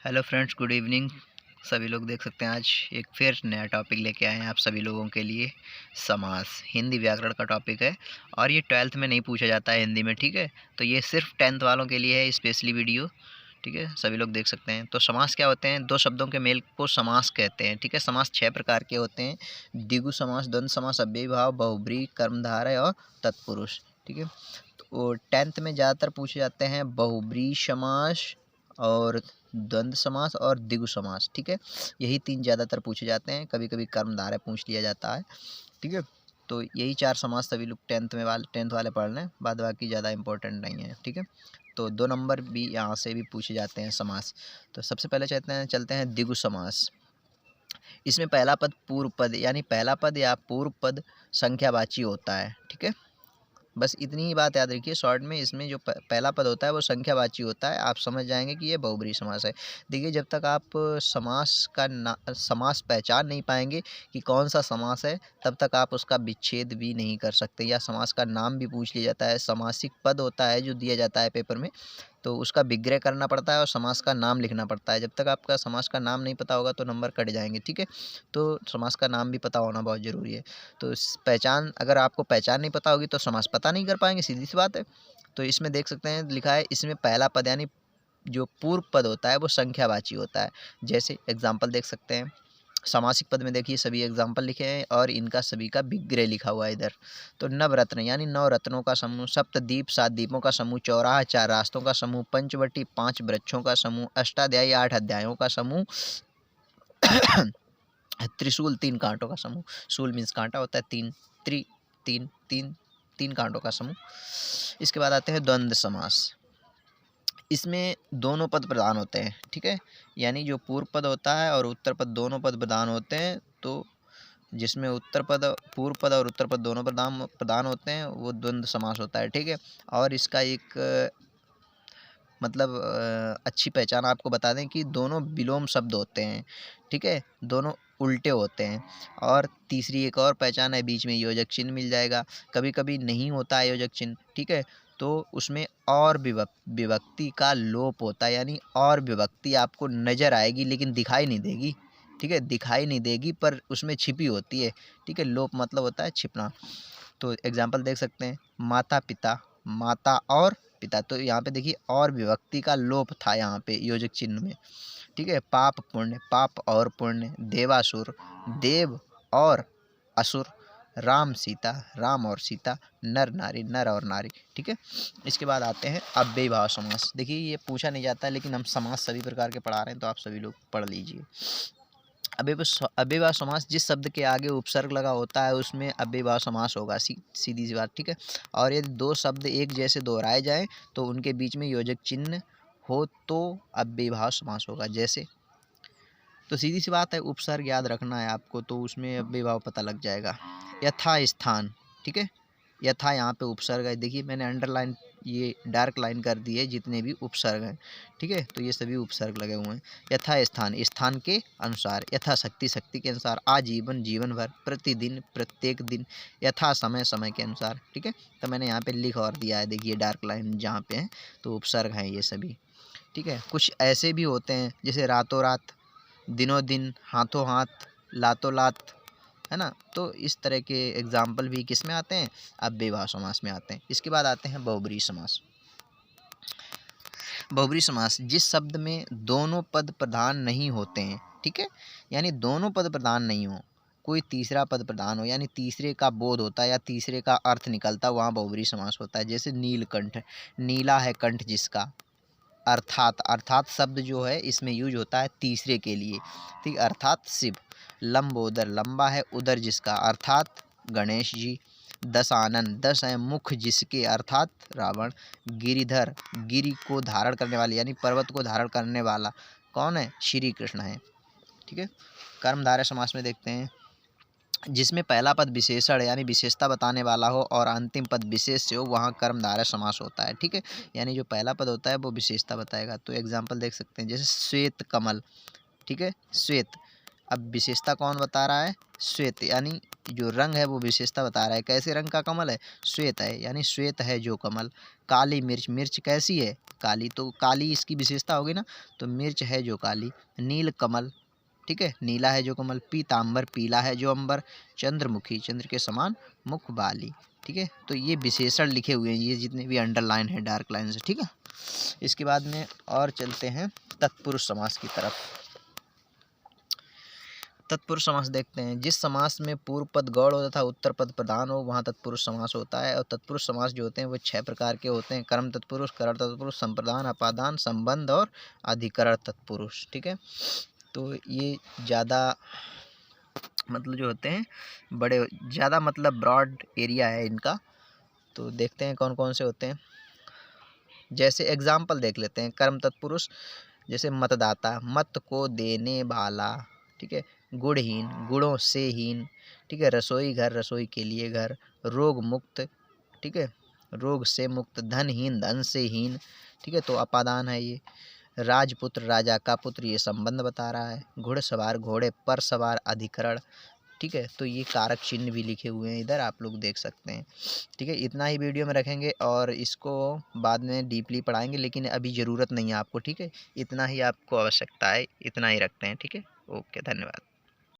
Hello friends, good evening. सभी लोग देख सकते हैं आज एक फिर नया टॉपिक लेके आए हैं आप सभी लोगों के लिए। समास हिंदी व्याकरण का टॉपिक है और ये 12th में नहीं पूछा जाता है हिंदी में, ठीक है। तो ये सिर्फ 10th वालों के लिए है स्पेशली वीडियो, ठीक है। सभी लोग देख सकते हैं। तो समास क्या होते हैं? दो शब्दों के मेल को समास कहते हैं, ठीक है। समास 6 प्रकार के होते हैं: द्विगु समास, द्वंद्व समास, अव्ययी भाव, बहुब्रीहि, कर्मधारय और तत्पुरुष, ठीक है। तो 10th में ज़्यादातर पूछे जाते हैं बहुब्रीहि समास और द्वंद्व समास और द्विगु समास, ठीक है। यही 3 ज़्यादातर पूछे जाते हैं, कभी कभी कर्मधारय पूछ लिया जाता है, ठीक है। तो यही 4 समास सभी लोग 10th वाले पढ़ लें, बाद बाकी ज़्यादा इंपॉर्टेंट नहीं है, ठीक है। तो 2 नंबर भी यहाँ से भी पूछे जाते हैं समास। तो सबसे पहले चलते हैं द्विगु समास। इसमें पहला पद पूर्व पद यानी पहला पद या पूर्व पद संख्यावाची होता है, ठीक है। बस इतनी ही बात याद रखिए शॉर्ट में। इसमें जो पहला पद होता है वो संख्यावाची होता है, आप समझ जाएंगे कि ये बहुब्रीहि समास है। देखिए, जब तक आप समास पहचान नहीं पाएंगे कि कौन सा समास है, तब तक आप उसका विच्छेद भी नहीं कर सकते। या समास का नाम भी पूछ लिया जाता है, समासिक पद होता है जो दिया जाता है पेपर में, तो उसका विग्रह करना पड़ता है और समास का नाम लिखना पड़ता है। जब तक आपका समास का नाम नहीं पता होगा तो नंबर कट जाएंगे, ठीक है। तो समास का नाम भी पता होना बहुत ज़रूरी है। तो पहचान, अगर आपको पहचान नहीं पता होगी तो समास पता नहीं कर पाएंगे, सीधी सी बात है। तो इसमें देख सकते हैं लिखा है, इसमें पहला पद यानी जो पूर्व पद होता है वो संख्यावाची होता है। जैसे एग्जाम्पल देख सकते हैं, सामासिक पद में देखिए सभी एग्जाम्पल लिखे हैं और इनका सभी का विग्रह लिखा हुआ है इधर। तो नवरत्न यानी 9 रत्नों का समूह, सप्तद्वीप 7 द्वीपों का समूह, चौराहा 4 रास्तों का समूह, पंचवटी 5 वृक्षों का समूह, अष्टाध्यायी 8 अध्यायों का समूह, त्रिशूल 3 कांटों का समूह। शूल मीन्स कांटा होता है, तीन त्रि तीन तीन तीन कांटों का समूह। इसके बाद आते हैं द्वंद्व समास। इसमें दोनों पद प्रधान होते हैं, ठीक है। यानी जो पूर्व पद होता है और उत्तर पद दोनों पद प्रधान होते हैं। तो जिसमें पूर्व पद और उत्तर पद दोनों प्रधान होते हैं वो द्वंद्व समास होता है, ठीक है। और इसका एक मतलब अच्छी पहचान आपको बता दें कि दोनों विलोम शब्द होते हैं, ठीक है। दोनों उल्टे होते हैं। और तीसरी एक और पहचान है, बीच में योजक चिन्ह मिल जाएगा। कभी कभी नहीं होता है योजक चिन्ह, ठीक है। तो उसमें और विभक्ति का लोप होता है, यानी और विभक्ति आपको नज़र आएगी लेकिन दिखाई नहीं देगी, ठीक है। दिखाई नहीं देगी पर उसमें छिपी होती है, ठीक है। लोप मतलब होता है छिपना। तो एग्जाम्पल देख सकते हैं, माता पिता, माता और पिता। तो यहाँ पे देखिए और विभक्ति का लोप था यहाँ पे योजक चिन्ह में, ठीक है। पाप पुण्य, पाप और पुण्य, देवासुर, देव और असुर, राम सीता, राम और सीता, नर नारी, नर और नारी, ठीक है। इसके बाद आते हैं अव्ययी भाव समास। देखिए ये पूछा नहीं जाता है लेकिन हम समास सभी प्रकार के पढ़ा रहे हैं तो आप सभी लोग पढ़ लीजिए। अव्ययीभाव समास जिस शब्द के आगे उपसर्ग लगा होता है उसमें अव्ययीभाव समास होगा, सीधी सी बात, ठीक है। और यदि दो शब्द एक जैसे दोहराए जाएं तो उनके बीच में योजक चिन्ह हो तो अव्ययीभाव समास होगा। जैसे, तो सीधी सी बात है, उपसर्ग याद रखना है आपको तो उसमें अव्ययीभाव पता लग जाएगा। यथा स्थान, ठीक है। यथा यहाँ पे उपसर्ग है, देखिए मैंने अंडरलाइन ये डार्क लाइन कर दी है जितने भी उपसर्ग हैं, ठीक है। तो ये सभी उपसर्ग लगे हुए हैं। यथा स्थान, स्थान के अनुसार, यथा शक्ति, शक्ति के अनुसार, आजीवन, जीवन भर, प्रतिदिन, प्रत्येक दिन, यथा समय, समय के अनुसार, ठीक है। तो मैंने यहाँ पे लिख और दिया है, देखिए डार्क लाइन जहाँ पे है तो उपसर्ग हैं ये सभी, ठीक है। कुछ ऐसे भी होते हैं जैसे रातों रात, दिनों दिन, हाथों हाथ, लातों लात, है ना। तो इस तरह के एग्जाम्पल भी किस में आते हैं? अव्ययीभाव समास में आते हैं। इसके बाद आते हैं बहुब्रीहि समास। बहुब्रीहि समास जिस शब्द में दोनों पद प्रधान नहीं होते हैं, ठीक है। यानी दोनों पद प्रधान नहीं हो, कोई तीसरा पद प्रधान हो, यानी तीसरे का बोध होता है या तीसरे का अर्थ निकलता है, वहाँ बहुब्रीहि समास होता है। जैसे नीलकंठ, नीला है कंठ जिसका, अर्थात, अर्थात शब्द जो है इसमें यूज होता है तीसरे के लिए, ठीक। अर्थात शिव। लंबोदर, लंबा है उदर जिसका, अर्थात गणेश जी। दशानन, दस है मुख जिसके, अर्थात रावण। गिरिधर, गिरि को धारण करने वाले यानी पर्वत को धारण करने वाला कौन है? श्री कृष्ण है, ठीक है। कर्मधारय समास में देखते हैं, जिसमें पहला पद विशेषण यानी विशेषता बताने वाला हो और अंतिम पद विशेष से हो वहाँ कर्मधारय समास होता है, ठीक है। यानी जो पहला पद होता है वो विशेषता बताएगा। तो एग्जाम्पल देख सकते हैं, जैसे श्वेत कमल, ठीक है, श्वेत। अब विशेषता कौन बता रहा है? श्वेत, यानी जो रंग है वो विशेषता बता रहा है। कैसे रंग का कमल है? श्वेत है, यानी श्वेत है जो कमल। काली मिर्च, मिर्च कैसी है? काली, तो काली इसकी विशेषता होगी ना, तो मिर्च है जो काली। नील कमल, ठीक है, नीला है जो कमल। पीताम्बर, पीला है जो अंबर। चंद्रमुखी, चंद्र के समान मुख वाली, ठीक है। तो ये विशेषण लिखे हुए हैं, ये जितने भी अंडरलाइन है डार्क लाइन से, ठीक है। इसके बाद में और चलते हैं तत्पुरुष समास की तरफ। तत्पुरुष समास देखते हैं। जिस समास में पूर्व पद गौड़ हो तथा उत्तर पद प्रधान हो वहाँ तत्पुरुष समास होता है। और तत्पुरुष समास जो होते हैं वो 6 प्रकार के होते हैं। कर्म तत्पुरुष, करण तत्पुरुष, संप्रदान, अपादान, संबंध और अधिकरण तत्पुरुष, ठीक है। तो ये ज़्यादा मतलब जो होते हैं बड़े, ज़्यादा मतलब ब्रॉड एरिया है इनका। तो देखते हैं कौन कौन से होते हैं। जैसे एग्जाम्पल देख लेते हैं। कर्म तत्पुरुष जैसे मतदाता, मत को देने वाला, ठीक है। गुणहीन, गुणों से हीन, ठीक है। रसोई घर, रसोई के लिए घर। रोग मुक्त, ठीक है, रोग से मुक्त। धनहीन, धन से हीन, ठीक है, तो अपादान है ये। राजपुत्र, राजा का पुत्र, ये संबंध बता रहा है। घुड़सवार, घोड़े पर सवार, अधिकरण, ठीक है। तो ये कारक चिन्ह भी लिखे हुए हैं इधर, आप लोग देख सकते हैं, ठीक है। इतना ही वीडियो में रखेंगे और इसको बाद में डीपली पढ़ाएंगे, लेकिन अभी ज़रूरत नहीं है आपको, ठीक है। इतना ही आपको आवश्यकता है, इतना ही रखते हैं, ठीक है। ओके, धन्यवाद।